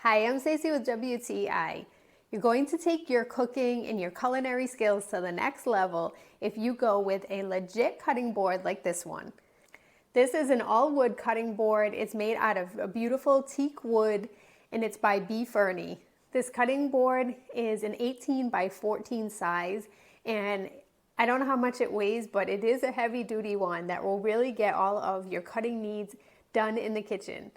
Hi, I'm Stacey with WTI. You're going to take your cooking and your culinary skills to the next level if you go with a legit cutting board like this one. This is an all-wood cutting board. It's made out of a beautiful teak wood and it's by Beefurni. This cutting board is an 18 by 14 size, and I don't know how much it weighs, but it is a heavy-duty one that will really get all of your cutting needs done in the kitchen.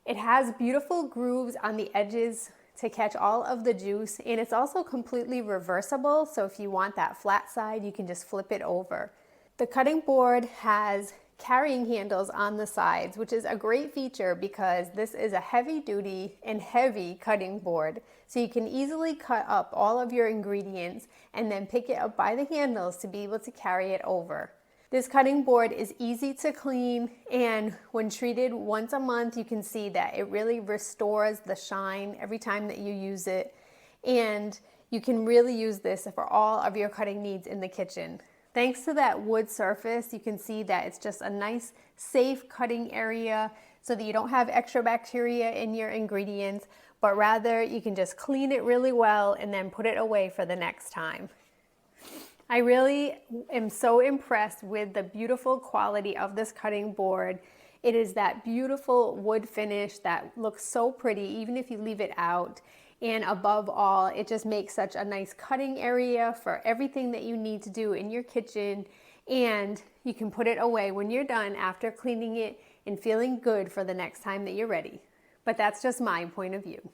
It has beautiful grooves on the edges to catch all of the juice, and it's also completely reversible, so if you want that flat side, you can just flip it over. The cutting board has carrying handles on the sides, which is a great feature because this is a heavy-duty and heavy cutting board, so you can easily cut up all of your ingredients and then pick it up by the handles to be able to carry it over. This cutting board is easy to clean, and when treated once a month, you can see that it really restores the shine every time that you use it, and you can really use this for all of your cutting needs in the kitchen. Thanks to that wood surface, you can see that it's just a nice, safe cutting area so that you don't have extra bacteria in your ingredients, but rather you can just clean it really well and then put it away for the next time. I really am so impressed with the beautiful quality of this cutting board. It is that beautiful wood finish that looks so pretty even if you leave it out. And above all, it just makes such a nice cutting area for everything that you need to do in your kitchen. And you can put it away when you're done after cleaning it and feeling good for the next time that you're ready. But that's just my point of view.